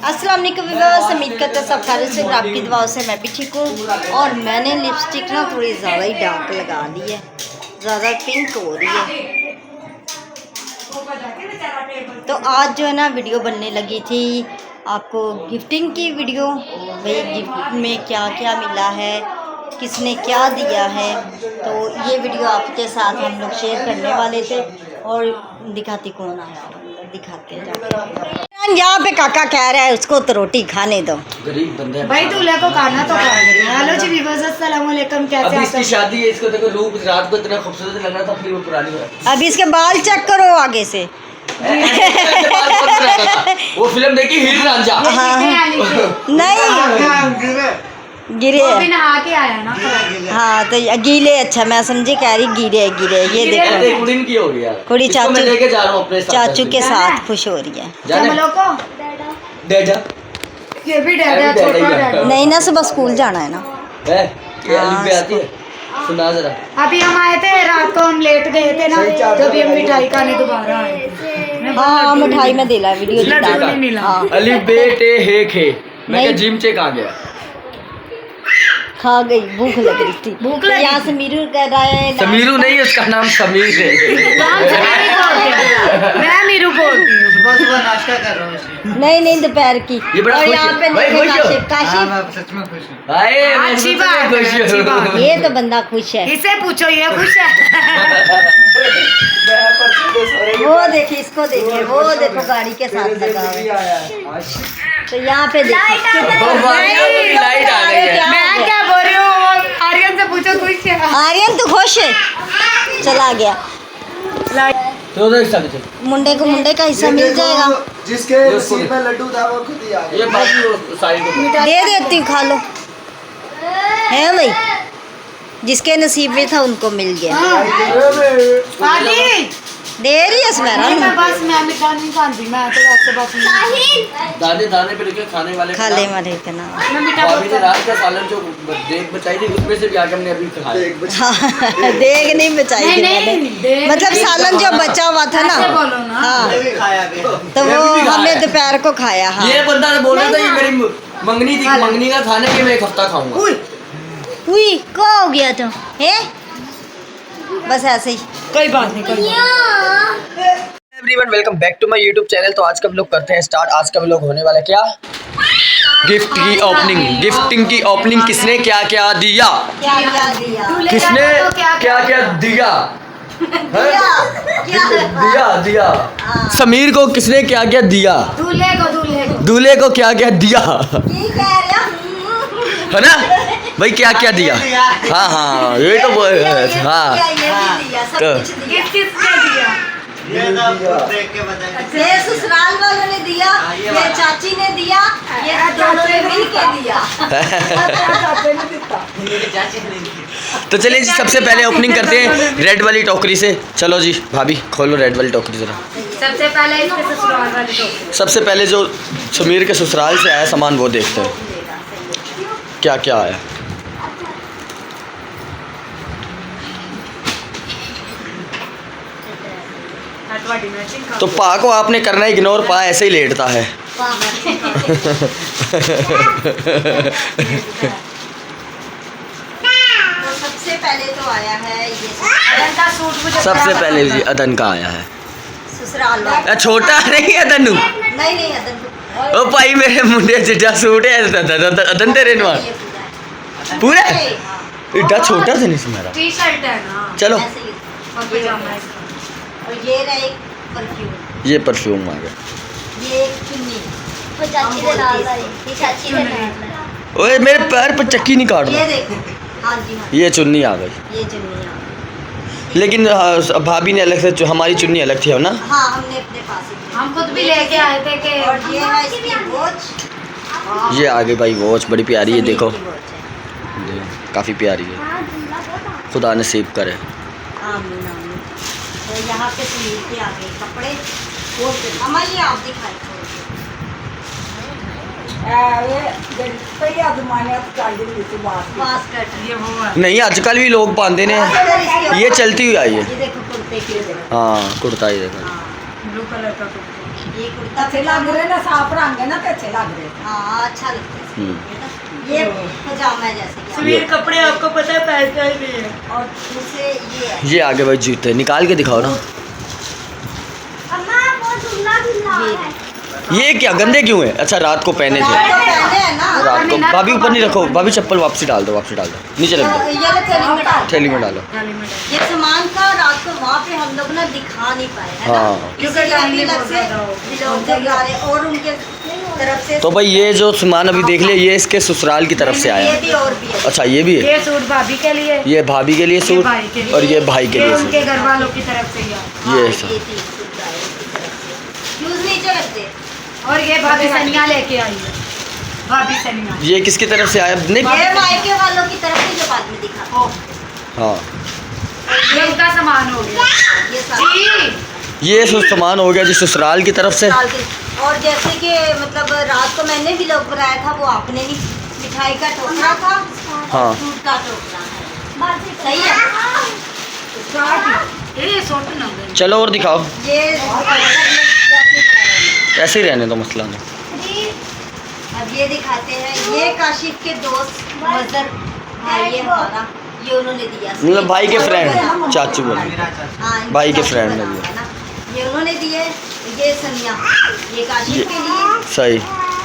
अस्सलाम वालेकुम व्यूअर्स, उम्मीद करते हैं सब खैरियत से। आपकी दुआओं से मैं भी ठीक हूँ। और मैंने लिपस्टिक ना थोड़ी ज़्यादा ही डार्क लगा ली है, ज़्यादा पिंक हो रही है। तो आज जो है ना वीडियो बनने लगी थी आपको गिफ्टिंग की वीडियो। भाई गिफ्ट में क्या क्या मिला है, किसने क्या दिया है, तो ये वीडियो आपके साथ हम लोग शेयर करने वाले थे। और दिखाती कौन आया, दिखाते हैं। यहाँ पे काका कह रहा है उसको तो रोटी खाने दो, गरीब बंदे भाई दूल्हे को खाना तो खा दे। हेलो जी व्यूअर्स, अस्सलाम वालेकुम, कैसे हैं? इसकी शादी है, इसको देखो रूप रात को इतना खूबसूरत लग रहा था, फिर वो पुरानी है। अब इसके बाल चेक करो आगे से। वो फिल्म देखी हीर रांझा? नहीं गिरे नहा के आया ना। हाँ तो गीले, अच्छा मैं समझी कह रही गिरे गिरे। ये देखो कुड़ी की हो रही है, कुड़ी इसको मैं लेके जा रहा हूँ अपने साथ। चाचू के साथ खुश हो रही है। डैडा ये भी डैडा, छोटा डैडा। नहीं ना, सुबह स्कूल जाना है ना। ये अलीफ पे आती है, सुना जरा। अभी हम आए थे रात को, हम लेट गए थे ना, जब हम मिठाई खाने दोबारा आए। हाँ मिठाई में दिला वीडियो नहीं मिला। हाँ अलीफ बेटे हे खे, मैं क्या जिम चेक आ गया, खा गई, भूख लग रही थी। भूख लगी। यहाँ समीरू कह रहा है समीरू नहीं, उसका नाम समीर है। मैं मीरू बोलती हूँ। सुबह सुबह नाश्ता कर रहा हूँ। नहीं नहीं दोपहर की। ये बड़ा और खुश यहाँ है। पे भाई देखे खुश हो? काशिफ, मैं सच में खुश हूँ। हाय अच्छी बात है, अच्छी बात है। ये तो बंदा खुश है। इसे पूछो, ये खुश है। वो देखिए, इसको देखिए, वो देखो गाड़ी के साथ लगा हुआ है। तो यहाँ पे देखिए लाइट आ गई है। मैं क्या बोल रही हूँ, आर्यन से पूछो, खुश है। आर्यन तो खुश है, चला गया। तो उधर चल चल। मुंडे को मुंडे का हिस्सा मिल जाएगा। जिसके नसीब में लड्डू था वो खुद ही आ गया। ये बाकी वो साइड को दे देती हूँ, खा लो। है भाई, जिसके नसीब में था उनको मिल गया। आदि दे रही है स्मैरा। मैं बस मैं मिठाई नहीं खाती, मैं तो वैसे बस दाने दाने पे लेके खाने वाले खा ले मारे इतना। मैं मिठा भाभी ने रात का सालन जो देख बचाई थी, उसमें से भी आके हमने अभी खाया। हाँ, देग नहीं बचाई थी मैंने, देग मतलब सालन जो बचा हुआ था ना। ऐसे बोलो ना। हाँ मैंने भी खाया भी। तो मैं वो भी खाया हमने है। दोपहर को खाया। हाँ ये बंदा बोल रहा था ये मेरी मंगनी थी, मंगनी का खाने के मैं एक हफ्ता खाऊंगा। हुई क्या हो गया तो है, बस ऐसे ही। कोई बात नहीं, कोई everyone welcome back to my YouTube channel. तो आज का व्लॉग करते हैं स्टार्ट। आज का व्लॉग होने वाला है क्या, गिफ्ट की ओपनिंग। गिफ्टिंग की ओपनिंग किसने क्या क्या दिया, क्या क्या दिया, किसने क्या क्या दिया, दिया दिया। समीर को किसने क्या क्या दिया, दूल्हे को क्या क्या दिया, है ना भाई, क्या क्या दिया। हाँ हाँ ये तो हाँ तो ये तो आपको देख के बताएंगे। ये ससुराल वालों ने दिया, ये चाची ने दिया, ये दोनों ने मिल के दिया। तो चलिए जी, सबसे पहले ओपनिंग करते हैं रेड वाली टोकरी से। चलो जी भाभी खोलो रेड वाली टोकरी जरा। सबसे पहले इसके ससुराल वाले को। सबसे पहले जो समीर के ससुराल से आया सामान वो देखते हैं क्या क्या आया। तो पा को आपने करना इग्नोर, पा ऐसे ही लेटता है। तो सबसे पहले तो आया है ये सबसे पहले जी अदन का आया है। ससुराल वाला। छोटा नहीं अदन, नहीं नहीं अदन ओ भाई मेरे मुंडे चिट्टा सूट है अदन तेरे नवा पूरा इतना छोटा था नहीं मेरा। टी शर्ट है ना, चलो ऐसे ही। और पजामा है। और ये रहा एक परफ्यूम, ये परफ्यूम आ गया। ये एक चुन्नी, वो चाची ने डाल दी, ये चाची ने डाल दी। ओए मेरे पैर पर चक्की नहीं काट ये रहा। देखो, हाँ जी हाँ, ये चुन्नी आ गई, ये चुन्नी आ लेकिन भाभी ने अलग से हमारी चुन्नी अलग थी, है ना। गई। हाँ हमने अपने पास ही हम खुद भी लेके आए थे कि और ये है इसकी वॉच। ये आ गई भाई वॉच, बड़ी प्यारी है, देखो समीर की वॉच है। काफ़ी प्यारी है, खुदा नसीब करे। आमीन आमीन। तो यहाँ पे समीर के आ गए कपड़े। वो अम्मा ये आप दिखाए बास्केट, ये वो है। नहीं आजकल भी लोग पाते ने, ये चलती हुई आई है। ये देखो कुर्ते की, हाँ कुर्ता ही देखो। ब्लू कलर का कुर्ता। ये कुर्ता अच्छे लग रहे ना, साफ रंग है ना तो अच्छे लग रहे। हाँ अच्छा लगता है। ये पजामा है जैसे कि समीर कपड़े आपको पता है पहनता ही नहीं है। और दूसरे ये है ये आगे भाई जूते निकाल के दिखाओ ना। ये क्या गंदे क्यों है? अच्छा रात को पहने थे। रात को पहने हैं ना। रात को भाभी ऊपर नहीं रखो, भाभी चप्पल वापसी डाल दो, वापसी डाल दो, नीचे रख दो, ये लो थैली में डाल। थैली में डालो। ये सामान था रात को वहाँ पे हम लोग ना दिखा नहीं पाए है ना, हाँ। क्योंकि अभी अलग से लोग जब ला रहे और उनके तरफ से तो भाई ये जो सामान अभी देख लिया, ये इसके ससुराल की तरफ से आया ये है। भी और भी है। अच्छा ये भी है, ये सूट भाभी के लिए, ये भाभी के लिए ये सूट भाई के लिए, और ये भाई के ये लिए उनके सूट। घर वालों की तरफ से ही है। हाँ, ये ये सब। 3 सूट आए उनकी तरफ से। यूज नीचे रखते। और ये भाभी सनिया लेके आई है, भाभी सनिया। ये किसकी तरफ से आया? नहीं ये मायके वालों की तरफ से जो बाद में दिखा। हाँ ये उनका सामान हो गया ये सारा जी। ये सामान हो गया जी ससुराल की तरफ से। डाल के। और जैसे कि मतलब रात को मैंने भी लोग बनाया था, वो आपने भी मिठाई का टोकरा था हाँ। और फ्रूट का टोकरा है। सही है। ये सूट ना दे। चलो और दिखाओ, ये ऐसे ही रहने दो, मसला नहीं। अब ये दिखाते हैं, ये काशिफ के दोस्त मजर भाई है हमारा, ये उन्होंने दिया। मतलब भाई के फ्रेंड, चाचू बोले। हाँ, इनके भाई के चाचू friend का ने नाम दिया। है ना। ये उन्होंने दिए। ये सनिया, ये काशिफ के लिए, सही,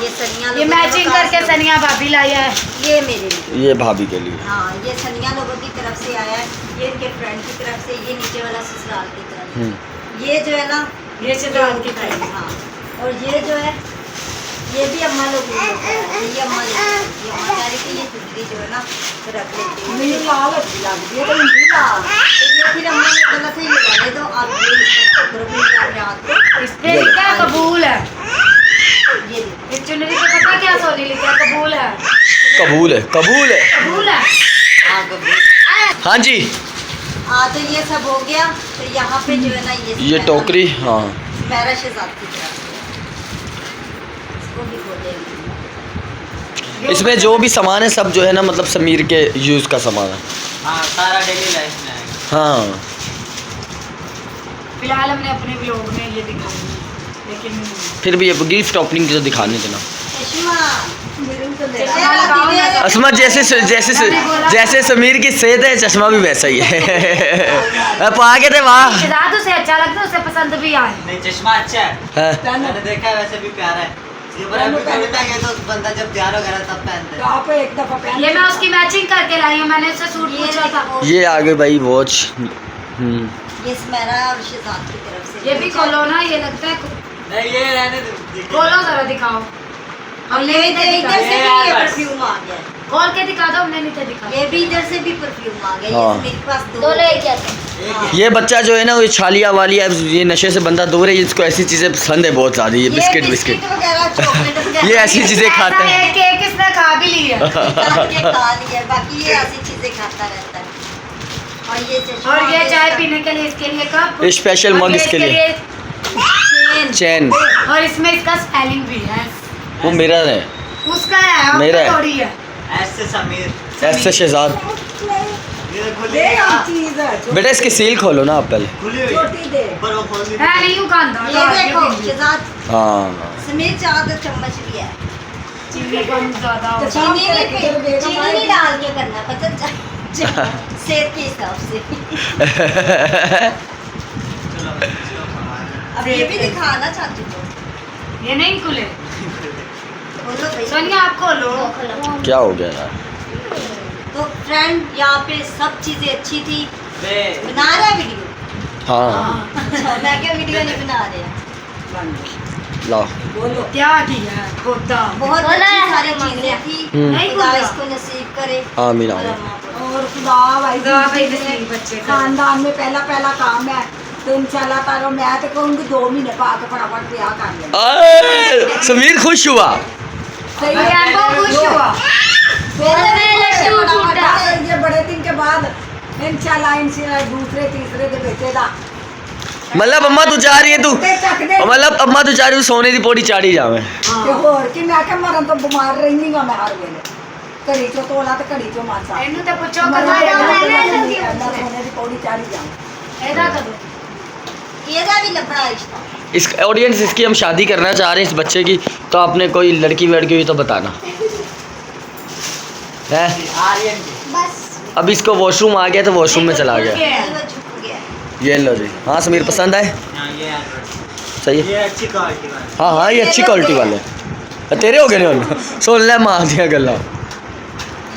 ये सनिया ये लोगों के मैचिंग पास करके सनिया भाभी लाया है। ये मेरे लिए। ये भाभी के लिए। हाँ, ये सनिया लोगों की तरफ से आया है, ये इनके फ्रेंड की तरफ से, ये नीचे वाला ससुराल की तरफ से। हम्म। ये जो है ना, ये ससुराल की तरफ से। हाँ। और ये जो है, ये भी अम्मा लोग ने लेके आए थे, ये अम्मा लेके आई थी। अम्मा कह रही थी ये चुंदरी जो है ना रख लेती हूँ। मुझे लाल अच्छी लगती है तो हाँ, तो ये फिर अम्मा ने बोला था ये रहने दो, आप ये इसको करो फिर रात को। इस पे लिखा है कबूल है। ये देखो। इस चुनरी पे पता क्या सोनी लिखा है? कबूल है, कबूल है, कबूल है। कबूल है। हाँ, कबूल। हाँ जी, हाँ, तो ये सब हो गया। तो यहाँ पे जो है ना ये टोकरी। हाँ मेरा शहजाद की तरफ से इसको भी खोलेंगे। इसमें जो भी सामान है सब जो है ना मतलब समीर के यूज़ का सामान है। हाँ सारा डेली लाइफ में है। हाँ फिलहाल हमने अपने व्लॉग में ये दिखाई है, लेकिन फिर भी ये गिफ्ट ओपनिंग तो दिखाने देना। चश्मा असमा जैसे जैसे जैसे समीर की सेहत है, चश्मा भी वैसा ही है। पा के थे वाह। शहजाद उसे अच्छा लगता है, उसे पसंद भी आए। नहीं चश्मा अच्छा है, हाँ। मैंने देखा है, वैसे भी प्यारा है। ये पर अभी पहनता है तो बंदा जब तैयार वगैरह तब पहनता है। आप एक दफा पहन। ये मैं उसकी मैचिंग करके लाई हूँ, मैंने उससे सूट पूछा था। ये आगे भाई वॉच। ये मेरा और शहजाद की तरफ से। ये भी खोलो ना, ये लगता है। नहीं ये रहने दो। खोलो जरा दिखाओ। हमने ये नहीं इधर दिखाया। से भी ये परफ्यूम आ गया है। खोल के दिखा दो, हमने नहीं दिखा। ये भी इधर से भी परफ्यूम आ गया। हाँ। ये मेरे पास दो लेके आते हैं। ये बच्चा जो है ना ये छालिया वाली है, ये नशे से बंदा दूर है, इसको ऐसी चीज़ें पसंद है बहुत ज़्यादा। ये बिस्किट बिस्किट वगैरह चॉकलेट वगैरह ये ऐसी चीज़ें खाता ऐसा है। केक इसने खा भी ली है। ये खा लिया, बाकी ये ऐसी चीजें खाता रहता है। और ये चश्मा और ये आ चाय गया। पीने के लिए इसके लिए कप, स्पेशल और मग ये इसके लिए। चेन। चैन और इसमें इसका स्पेलिंग भी है। वो मेरा है, उसका है, मेरा है। आपका थोड़ी है। ऐसे समीर ऐसे शहजाद। ये खुली है। चीज है बेटा इसकी सील खोलो ना आप पहले। खुली हुई छोटी दे। पर वो खोल दी। है नहीं उगांदा। ये देखो शहजाद, हाँ समीर चार चम्मच भी है। चीनी कम ज्यादा हो। चीनी नहीं डाल के करना, पता सेहत के हिसाब से। चलो चलो हमारा। अब ये भी दिखाना चाहती हूँ। ये नहीं खुले। बोलो भाई। सोनिया आप खोलो। क्या हो गया यार? तो फ्रेंड यहाँ पे सब चीजें अच्छी थी। बे बना रहा है वीडियो? हाँ अच्छा, मैं क्या वीडियो नहीं बना रहा। लाओ। क्या किया है खोदा। बहुत अच्छी सारी चीजें थी। नहीं खुदा खुदा। इसको नसीब करे। आमीन और आमीन। अम्मा को। और खुदा भाई नसीब बच्चे का। खानदान में पहला पहला काम है तो इंशाल्लाह ताला मैं तो कहूँगी 2 महीने पा के फटाफट ब्याह कर लेंगे। आए, समीर खुश हुआ। सही और है। वो खुश हुआ। ये बड़े दिन के बाद इंशाल्लाह दूसरे तीसरे के बेटे दा मतलब अम्मा तू चाह रही है तू, ते चक दे मतलब अम्मा तू चाह रही है सोने की पौड़ी चाड़ी जावे। ते होर कि मैं क्या मरन तो बीमार रहनी गा मैं हर वेले घड़ी चो तोला ते घड़ी चो मासा ਇਹਨੂੰ ਤਾਂ ਪੁੱਛੋ मरना ਕਦੋਂ है, ਇਹਦਾ सोने की पौड़ी चाड़ी जाऊँ। ਕਦੋਂ ਇਹਦਾ ਵੀ ਲੱਭਣਾ ਰਿਸ਼ਤਾ इस ऑडियंस इसकी हम शादी करना चाह रहे हैं इस बच्चे की, तो आपने कोई लड़की वड़की हुई तो बताना है। आर्यन की। बस अब इसको वॉशरूम आ गया तो वॉशरूम में चला गया। वो छुप गया ये लो जी। हाँ समीर पसंद आए? हाँ, ये Android। सही है। ये अच्छी क्वालिटी वाला है। हाँ हाँ ये अच्छी क्वालिटी वाले तेरे हो गए नहीं सुन ले मार दिया गला।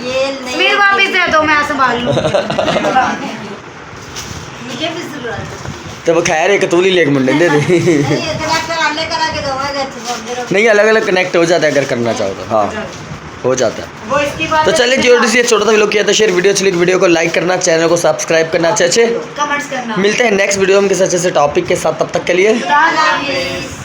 ये नहीं फिर वापस दे दो, मैं संभाल लूँ। मुझे भी जरूरत है तो खैर एक तूली लेके मुंडे दे दी। नहीं कनेक्ट अलग करा के दोगे तो नहीं अलग अलग कनेक्ट हो जाता है अगर करना चाहो तो। हाँ हो जाता है। वो इसकी बात तो चलिए जो ये छोटा सा व्लॉग किया था शेयर वीडियो चलिए वीडियो को लाइक करना, चैनल को सब्सक्राइब करना। अच्छे कमेंट्स करना। मिलते हैं नेक्स्ट वीडियो में किसी अच्छे से टॉपिक के साथ, तब तक के लिए खुदा हाफिज़।